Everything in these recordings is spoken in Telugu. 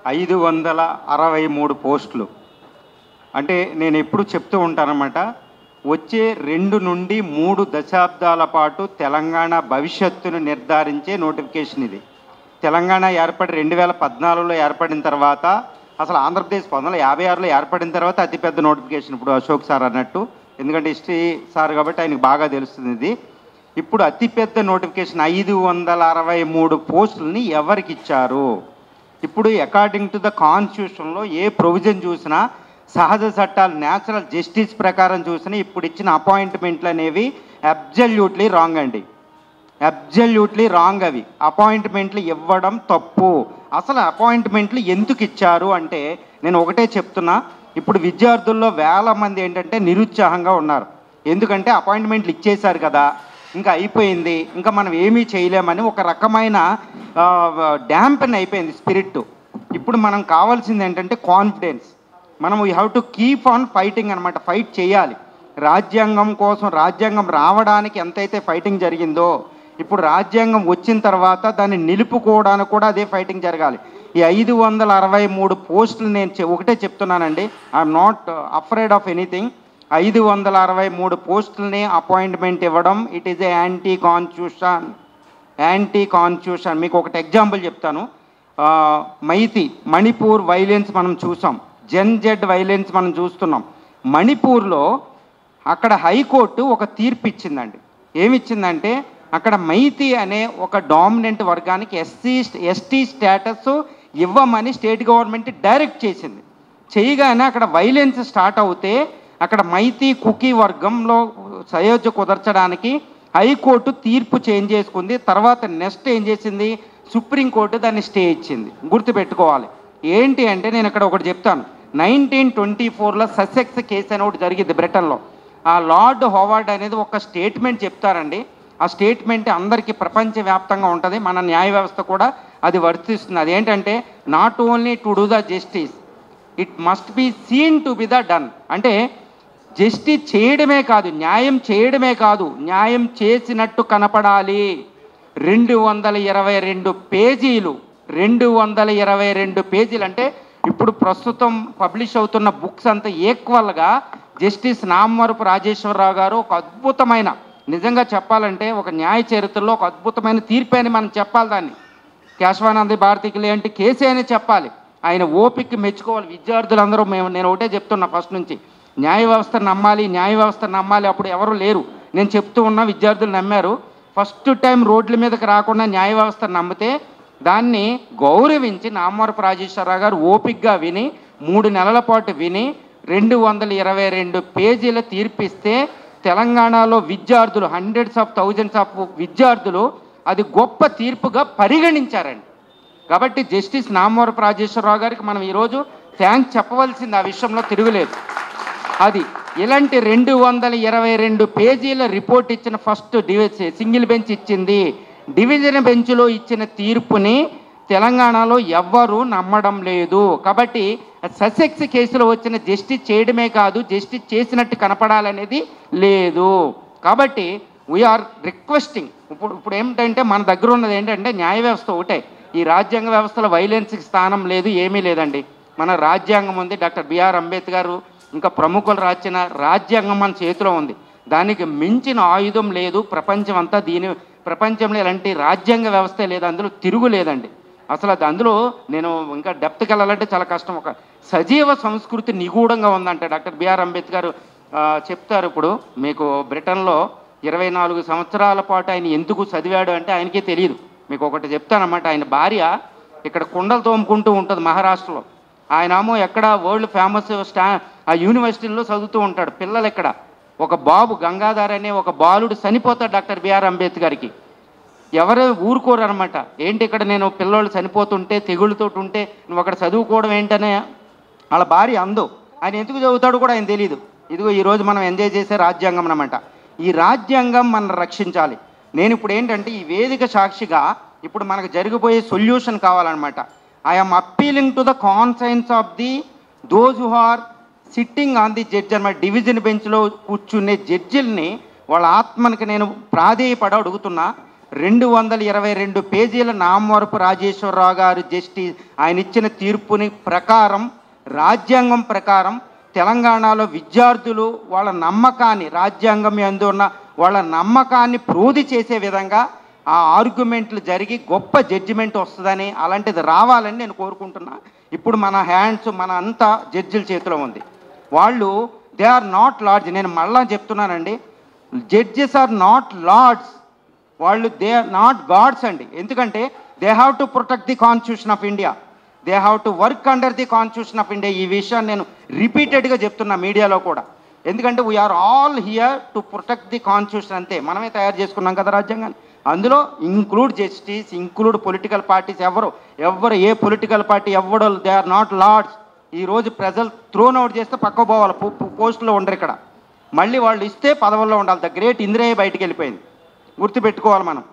563 పోస్టులు. అంటే నేను ఎప్పుడు చెప్తూ ఉంటానన్నమాట, వచ్చే 2 నుండి 3 దశాబ్దాల పాటు తెలంగాణ భవిష్యత్తును నిర్ధారించే నోటిఫికేషన్ ఇది. తెలంగాణ ఏర్పడి 2014లో ఏర్పడిన తర్వాత, అసలు ఆంధ్రప్రదేశ్ 1956లో ఏర్పడిన తర్వాత అతిపెద్ద నోటిఫికేషన్ ఇప్పుడు అశోక్ సార్ అన్నట్టు. ఎందుకంటే హిస్టరీ సార్ కాబట్టి ఆయనకు బాగా తెలుస్తుంది ఇది. ఇప్పుడు అతిపెద్ద నోటిఫికేషన్ 563 పోస్టులని ఎవరికి ఇచ్చారు? ఇప్పుడు అకార్డింగ్ టు ద కాన్స్టిట్యూషన్లో ఏ ప్రొవిజన్ చూసినా, సహజ చట్టాలు న్యాచురల్ జస్టిస్ ప్రకారం చూసినా ఇప్పుడు ఇచ్చిన అపాయింట్మెంట్లు అనేవి అబ్జల్యూట్లీ రాంగ్ అండి. Absolutely wrong. అవి అపాయింట్మెంట్లు ఇవ్వడం తప్పు. అసలు అపాయింట్మెంట్లు ఎందుకు ఇచ్చారు అంటే నేను ఒకటే చెప్తున్నా, ఇప్పుడు విద్యార్థుల్లో వేల మంది ఏంటంటే నిరుత్సాహంగా ఉన్నారు. ఎందుకంటే అపాయింట్మెంట్లు ఇచ్చేశారు కదా, ఇంకా అయిపోయింది, ఇంకా మనం ఏమీ చేయలేమని ఒక రకమైన డ్యాంపెన్ అయిపోయింది స్పిరిట్. ఇప్పుడు మనం కావాల్సింది ఏంటంటే కాన్ఫిడెన్స్. మనం we have to keep on fighting అనమాట. ఫైట్ చేయాలి రాజ్యాంగం కోసం. రాజ్యాంగం రావడానికి ఎంతైతే ఫైటింగ్ జరిగిందో, ఇప్పుడు రాజ్యాంగం వచ్చిన తర్వాత దాన్ని నిలుపుకోవడానికి కూడా అదే ఫైటింగ్ జరగాలి. ఈ 563 పోస్టులు నేను ఒకటే చెప్తున్నానండి, I'm not afraid of anything. 563 పోస్టులని అపాయింట్మెంట్ ఇవ్వడం it is a anti constitution. మీకు ఒకటి ఎగ్జాంపుల్ చెప్తాను. మణిపూర్ వైలెన్స్ మనం చూసాం, జెడ్ వైలెన్స్ మనం చూస్తున్నాం. మణిపూర్లో అక్కడ హైకోర్టు ఒక తీర్పు ఇచ్చిందండి. ఏమిచ్చిందంటే అక్కడ మైతి అనే ఒక డామినెంట్ వర్గానికి ఎస్టీ స్టేటస్ ఇవ్వమని స్టేట్ గవర్నమెంట్ డైరెక్ట్ చేసింది. చేయగానే అక్కడ వైలెన్స్ స్టార్ట్ అవుతే అక్కడ మైతి కుకీ వర్గంలో సయోధ్య కుదర్చడానికి హైకోర్టు తీర్పు చేంజ్ చేసుకుంది. తర్వాత నెక్స్ట్ ఏం చేసింది, సుప్రీంకోర్టు దాన్ని స్టే ఇచ్చింది. గుర్తుపెట్టుకోవాలి. ఏంటి అంటే నేను ఇక్కడ ఒకటి చెప్తాను. 1924లో ససెక్స్ కేసు అని ఒకటి జరిగింది బ్రిటన్లో. ఆ లార్డ్ హోవార్డ్ అనేది ఒక స్టేట్మెంట్ చెప్తారండి. ఆ స్టేట్మెంట్ అందరికీ ప్రపంచవ్యాప్తంగా ఉంటుంది, మన న్యాయ వ్యవస్థ కూడా అది వర్తిస్తుంది. అదేంటంటే not only to do the justice, it must be seen to be the done. అంటే జస్టిస్ చేయడమే కాదు, న్యాయం చేయడమే కాదు, న్యాయం చేసినట్టు కనపడాలి. 222 పేజీలు, 222 పేజీలు అంటే ఇప్పుడు ప్రస్తుతం పబ్లిష్ అవుతున్న బుక్స్ అంతా ఈక్వల్గా జస్టిస్ నామవరపు రాజేశ్వరరావు గారు ఒక అద్భుతమైన, నిజంగా చెప్పాలంటే ఒక న్యాయ చరిత్రలో ఒక అద్భుతమైన తీర్పు అని మనం చెప్పాలి. దాన్ని కేశవానంద భారతికి లేంటి కేసే అని చెప్పాలి. ఆయన ఓపిక మెచ్చుకోవాలి విద్యార్థులందరూ. నేను ఒకటే చెప్తున్నా ఫస్ట్ నుంచి, న్యాయ వ్యవస్థ నమ్మాలి, న్యాయ వ్యవస్థ నమ్మాలి. అప్పుడు ఎవరు లేరు, నేను చెప్తూ ఉన్నా, విద్యార్థులు నమ్మారు. ఫస్ట్ టైం రోడ్ల మీదకి రాకుండా న్యాయ వ్యవస్థ నమ్మితే దాన్ని గౌరవించి నామవరపు రాజేశ్వరరావు గారు ఓపికగా విని 3 నెలల పాటు విని 222 పేజీల తీర్పిస్తే తెలంగాణలో విద్యార్థులు, హండ్రెడ్స్ ఆఫ్ థౌజండ్స్ ఆఫ్ విద్యార్థులు అది గొప్ప తీర్పుగా పరిగణించారండి. కాబట్టి జస్టిస్ నామవరపు రాజేశ్వరరావు గారికి మనం ఈరోజు థ్యాంక్స్ చెప్పవలసింది, ఆ విషయంలో తిరుగులేదు. అది ఇలాంటి 222 పేజీల రిపోర్ట్ ఇచ్చిన ఫస్ట్ సింగిల్ బెంచ్ ఇచ్చింది. డివిజన్ బెంచ్లో ఇచ్చిన తీర్పుని తెలంగాణలో ఎవ్వరూ నమ్మడం లేదు. కాబట్టి ససెక్స్ కేసులో వచ్చిన జస్టిస్ చేయడమే కాదు, జస్టిస్ చేసినట్టు కనపడాలనేది లేదు. కాబట్టి వీఆర్ రిక్వెస్టింగ్. ఇప్పుడు ఏమిటంటే మన దగ్గర ఉన్నది ఏంటంటే న్యాయ వ్యవస్థ ఒకటే. ఈ రాజ్యాంగ వ్యవస్థలో వైలెన్స్కి స్థానం లేదు, ఏమీ లేదండి. మన రాజ్యాంగం ఉంది, డాక్టర్ బిఆర్ అంబేద్కర్ ఇంకా ప్రముఖులు రాసిన రాజ్యాంగం మన చేతిలో ఉంది. దానికి మించిన ఆయుధం లేదు. ప్రపంచంలో ఇలాంటి రాజ్యాంగ వ్యవస్థ లేదు, అందులో తిరుగులేదండి. అసలు అది అందులో నేను ఇంకా డెప్త్కి వెళ్ళాలంటే చాలా కష్టం. ఒక సజీవ సంస్కృతి నిగూఢంగా ఉందంటే డాక్టర్ బిఆర్ అంబేద్కర్ చెప్తారు. ఇప్పుడు మీకు బ్రిటన్లో 24 సంవత్సరాల పాటు ఆయన ఎందుకు చదివాడు అంటే ఆయనకే తెలియదు. మీకు ఒకటి చెప్తానమాట, ఆయన భార్య ఇక్కడ కుండలు తోముకుంటూ ఉంటుంది మహారాష్ట్రలో. ఆయనేమో ఎక్కడ వరల్డ్ ఫేమస్ ఆ యూనివర్సిటీలో చదువుతూ ఉంటాడు. పిల్లలు ఇక్కడ ఒక బాబు గంగాధర్ అనే ఒక బాలుడు చనిపోతాడు డాక్టర్ బిఆర్ అంబేద్కర్కి. ఎవరు ఊరుకోరు అనమాట. ఏంటి ఇక్కడ నేను పిల్లోళ్ళు చనిపోతుంటే తెగుళ్ళతో ఉంటే నువ్వు అక్కడ చదువుకోవడం ఏంటనే వాళ్ళ భార్య అందో. ఆయన ఎందుకు చదువుతాడు కూడా ఆయన తెలియదు. ఇదిగో ఈరోజు మనం ఎంజాయ్ చేసే రాజ్యాంగం అనమాట. ఈ రాజ్యాంగం మనం రక్షించాలి. నేను ఇప్పుడు ఏంటంటే ఈ వేదిక సాక్షిగా ఇప్పుడు మనకు జరిగిపోయే సొల్యూషన్ కావాలన్నమాట. I'm appealing to the conscience of the those who are sitting on the judge అనమాట. డివిజన్ బెంచ్లో కూర్చునే జడ్జిల్ని వాళ్ళ ఆత్మనికి నేను ప్రాధేయపడ అడుగుతున్నా. 222 పేజీల నామవరపు రాజేశ్వరరావు గారు జస్టిస్ ఆయన ఇచ్చిన తీర్పుని ప్రకారం, రాజ్యాంగం ప్రకారం తెలంగాణలో విద్యార్థులు వాళ్ళ నమ్మకాన్ని, రాజ్యాంగం యందు ఉన్న వాళ్ళ నమ్మకాన్ని ప్రోధి చేసే విధంగా ఆ ఆర్గ్యుమెంట్లు జరిగి గొప్ప జడ్జిమెంట్ వస్తుందని, అలాంటిది రావాలని నేను కోరుకుంటున్నా. ఇప్పుడు మన హ్యాండ్స్, మన అంతా జడ్జిల చేతిలో ఉంది. వాళ్ళు దే ఆర్ నాట్ లార్డ్స్. నేను మళ్ళా చెప్తున్నానండి, జడ్జెస్ ఆర్ నాట్ లార్డ్స్. వాళ్ళు దే ఆర్ నాట్ గాడ్స్ అండి. ఎందుకంటే they have to protect the constitution of India, they have to work under the constitution of India. ఈ విషయాన్ని నేను రిపీటెడ్గా చెప్తున్నా మీడియాలో కూడా. ఎందుకంటే we are all here to protect the constitution. అంతే, మనమే తయారు చేసుకున్నాం కదా రాజ్యాంగాన్ని. అందులో include justice, include political parties. ఎవరు ఏ పొలిటికల్ పార్టీ ఎవడో దే ఆర్ నాట్ లార్డ్స్. ఈరోజు ప్రజలు త్రోన్ అవుట్ చేస్తే పక్క పోవాలి, పోస్టులో ఉండరు ఇక్కడ. మళ్ళీ వాళ్ళు ఇస్తే పదవుల్లో ఉండాలి. ద గ్రేట్ ఇందిరయ్య బయటికి వెళ్ళిపోయింది, గుర్తుపెట్టుకోవాలి మనం.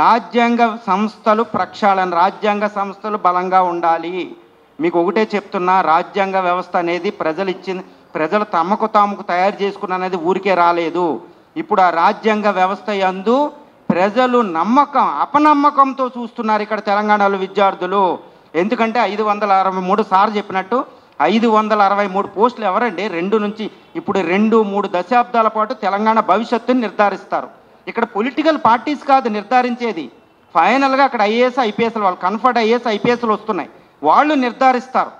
రాజ్యాంగ సంస్థలు ప్రక్షాళన, రాజ్యాంగ సంస్థలు బలంగా ఉండాలి. మీకు ఒకటే చెప్తున్నా, రాజ్యాంగ వ్యవస్థ అనేది ప్రజలు తమకు తయారు చేసుకున్న అనేది ఊరికే రాలేదు. ఇప్పుడు ఆ రాజ్యాంగ వ్యవస్థ యందు ప్రజలు అపనమ్మకంతో చూస్తున్నారు ఇక్కడ తెలంగాణలో విద్యార్థులు. ఎందుకంటే 563 సార్ చెప్పినట్టు 563 పోస్టులు ఎవరండి? 2-3 దశాబ్దాల పాటు తెలంగాణ భవిష్యత్తుని నిర్ధారిస్తారు. ఇక్కడ పొలిటికల్ పార్టీస్ కాదు నిర్ధారించేది. ఫైనల్గా అక్కడ ఐఏఎస్ ఐపీఎస్లు, వాళ్ళు కన్ఫర్డ్ ఐఏఎస్ ఐపీఎస్లు వస్తున్నాయి, వాళ్ళు నిర్ధారిస్తారు.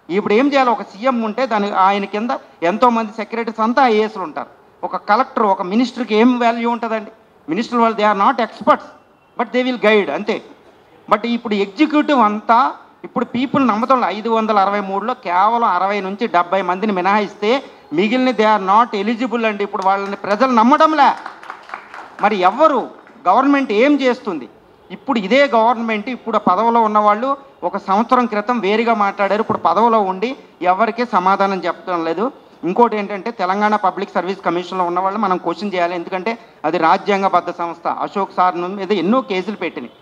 ఇప్పుడు ఏం చేయాలి? ఒక సీఎం ఉంటే ఆయన కింద ఎంతోమంది సెక్రటరీస్ అంతా ఐఏఎస్లు ఉంటారు. ఒక కలెక్టర్, ఒక మినిస్టర్కి ఏం వాల్యూ ఉంటుందండి? మినిస్టర్ వాళ్ళు they are not experts, but they will guide, అంతే. బట్ ఇప్పుడు ఎగ్జిక్యూటివ్ అంతా ఇప్పుడు పీపుల్ నమ్మతంలో 563లో కేవలం 60 నుంచి 70 మందిని మినహాయిస్తే మిగిలిన దే ఆర్ నాట్ ఎలిజిబుల్ అండి. ఇప్పుడు వాళ్ళని ప్రజలు నమ్మడంలే. మరి గవర్నమెంట్ ఏం చేస్తుంది? ఇప్పుడు ఇదే గవర్నమెంట్, ఇప్పుడు పదవిలో ఉన్నవాళ్ళు 1 సంవత్సరం క్రితం వేరుగా మాట్లాడారు, ఇప్పుడు పదవిలో ఉండి ఎవరికీ సమాధానం చెప్పడం లేదు. ఇంకోటి ఏంటంటే, తెలంగాణ పబ్లిక్ సర్వీస్ కమిషన్లో ఉన్న వాళ్ళు మనం క్వశ్చన్ చేయాలి. ఎందుకంటే అది రాజ్యాంగబద్ధ సంస్థ. అశోక్ సార్ మీద ఎన్నో కేసులు పెట్టినాయి.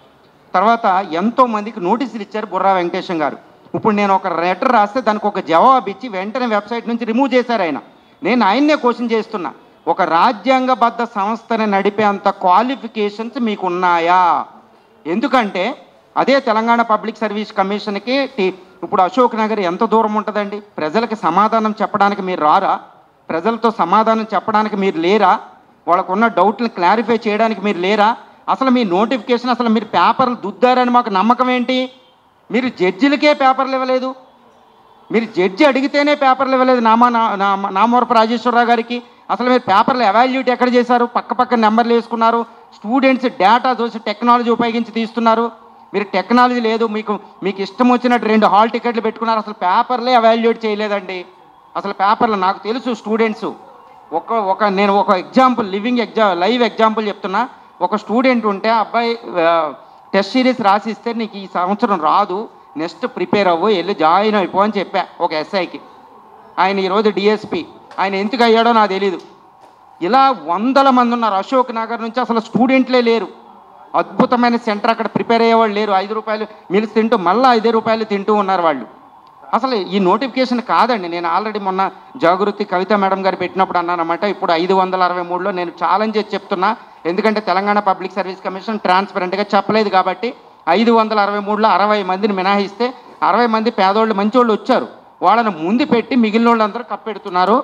తర్వాత ఎంతోమందికి నోటీసులు ఇచ్చారు బుర్రా వెంకటేశం గారు. ఇప్పుడు నేను ఒక లెటర్ రాస్తే దానికి ఒక జవాబు ఇచ్చి వెంటనే వెబ్సైట్ నుంచి రిమూవ్ చేశారు ఆయన. నేను ఆయన్నే క్వశ్చన్ చేస్తున్నా, ఒక రాజ్యాంగబద్ధ సంస్థని నడిపే అంత క్వాలిఫికేషన్స్ మీకు ఉన్నాయా? ఎందుకంటే అదే తెలంగాణ పబ్లిక్ సర్వీస్ కమిషన్కి ఇప్పుడు అశోక్ నగర్ ఎంత దూరం ఉంటుందండి? ప్రజలకి సమాధానం చెప్పడానికి మీరు రారా? ప్రజలతో సమాధానం చెప్పడానికి మీరు లేరా? వాళ్ళకున్న డౌట్లను క్లారిఫై చేయడానికి మీరు లేరా? అసలు మీ నోటిఫికేషన్, అసలు మీరు పేపర్లు దుద్దారని మాకు నమ్మకం ఏంటి? మీరు జడ్జిలకే పేపర్లు ఇవ్వలేదు. మీరు జడ్జి అడిగితేనే పేపర్లు ఇవ్వలేదు నామవరపు రాజేశ్వరరావు గారికి. అసలు మీరు పేపర్లు ఎవాల్యూట్ ఎక్కడ చేశారు? పక్క నెంబర్లు వేసుకున్నారు. స్టూడెంట్స్ డేటా చూసి టెక్నాలజీ ఉపయోగించి తీస్తున్నారు. మీరు టెక్నాలజీ లేదు, మీకు ఇష్టం వచ్చినట్టు 2 హాల్ టికెట్లు పెట్టుకున్నారు. అసలు పేపర్లే ఎవాల్యూట్ చేయలేదండి. అసలు పేపర్లు నాకు తెలుసు. స్టూడెంట్స్ నేను ఒక ఎగ్జాంపుల్, లైవ్ ఎగ్జాంపుల్ చెప్తున్నా. ఒక స్టూడెంట్ ఉంటే, అబ్బాయి టెస్ట్ సిరీస్ రాసిస్తే నీకు ఈ సంవత్సరం రాదు, నెక్స్ట్ ప్రిపేర్ అవ్వు, వెళ్ళి జాయిన్ అయిపో అని చెప్పా ఒక ఎస్ఐకి. ఆయన ఈరోజు డిఎస్పి. ఆయన ఎందుకు అయ్యాడో నాకు తెలీదు. ఇలా 100 మంది ఉన్నారు. అశోక్ నగర్ నుంచి అసలు స్టూడెంట్లే లేరు. అద్భుతమైన సెంటర్, అక్కడ ప్రిపేర్ అయ్యేవాళ్ళు లేరు. 5 రూపాయలు మిల్స్ తింటూ మళ్ళీ 5 రూపాయలు తింటూ ఉన్నారు వాళ్ళు. అసలు ఈ నోటిఫికేషన్ కాదండి. నేను ఆల్రెడీ మొన్న జాగృతి కవిత మేడం గారు పెట్టినప్పుడు అన్నానన్నమాట. ఇప్పుడు 563లో నేను ఛాలెంజ్ చేసి చెప్తున్నా. ఎందుకంటే తెలంగాణ పబ్లిక్ సర్వీస్ కమిషన్ ట్రాన్స్పరెంట్గా చెప్పలేదు కాబట్టి 563లో 60 మందిని మినహాయిస్తే 60 మంది పేదోళ్ళు మంచోళ్ళు వచ్చారు. వాళ్ళని ముందు పెట్టి మిగిలిన వాళ్ళందరూ కప్పెడుతున్నారు.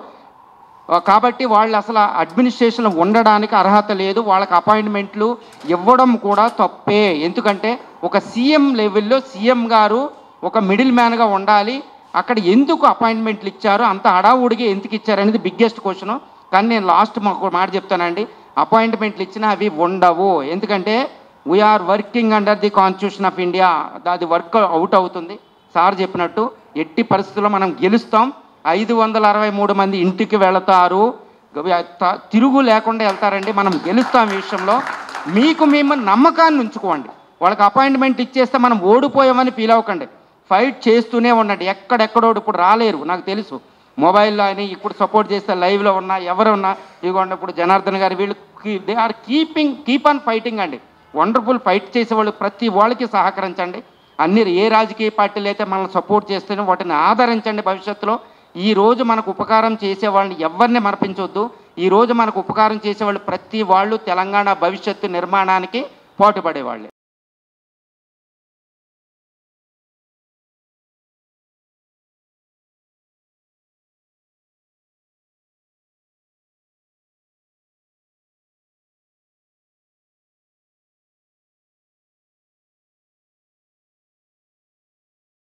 కాబట్టి వాళ్ళు అసలు అడ్మినిస్ట్రేషన్లో ఉండడానికి అర్హత లేదు. వాళ్ళకి అపాయింట్మెంట్లు ఇవ్వడం కూడా తప్పే. ఎందుకంటే ఒక సీఎం లెవెల్లో సీఎం గారు ఒక మిడిల్ మ్యాన్గా ఉండాలి. అక్కడ ఎందుకు అపాయింట్మెంట్లు ఇచ్చారు, అంత హడావుడిగా ఎందుకు ఇచ్చారు అనేది బిగ్గెస్ట్ క్వశ్చన్. కానీ నేను లాస్ట్ మాకు మాట చెప్తానండి, అపాయింట్మెంట్లు ఇచ్చినా అవి ఉండవు. ఎందుకంటే we are working under the constitution of India. అది వర్క్ అవుట్ అవుతుంది. సార్ చెప్పినట్టు ఎట్టి పరిస్థితుల్లో మనం గెలుస్తాం. 563 మంది ఇంటికి వెళతారు, తిరుగు లేకుండా వెళ్తారండి. మనం గెలుస్తాం. ఈ విషయంలో మేము నమ్మకాన్ని ఉంచుకోండి. వాళ్ళకి అపాయింట్మెంట్ ఇచ్చేస్తే మనం ఓడిపోయామని ఫీల్ అవ్వకండి. ఫైట్ చేస్తూనే ఉండండి. ఎక్కడెక్కడో ఇప్పుడు రాలేరు నాకు తెలుసు. మొబైల్లో అని ఇప్పుడు సపోర్ట్ చేస్తే లైవ్లో ఉన్నా ఎవరున్నా ఇదిగోండి ఇప్పుడు జనార్దన్ గారు వీళ్ళు they are keep on fighting అండి. వండర్ఫుల్ ఫైట్ చేసేవాళ్ళు ప్రతి వాళ్ళకి సహకరించండి. ఏ రాజకీయ పార్టీలు అయితే మనల్ని సపోర్ట్ చేస్తేనే వాటిని ఆదరించండి. భవిష్యత్తులో ఈరోజు మనకు ఉపకారం చేసే వాళ్ళని ఎవరిని మరపించవద్దు. ఈరోజు మనకు ఉపకారం చేసేవాళ్ళు ప్రతి వాళ్ళు తెలంగాణ భవిష్యత్తు నిర్మాణానికి పాటుపడేవాళ్ళే.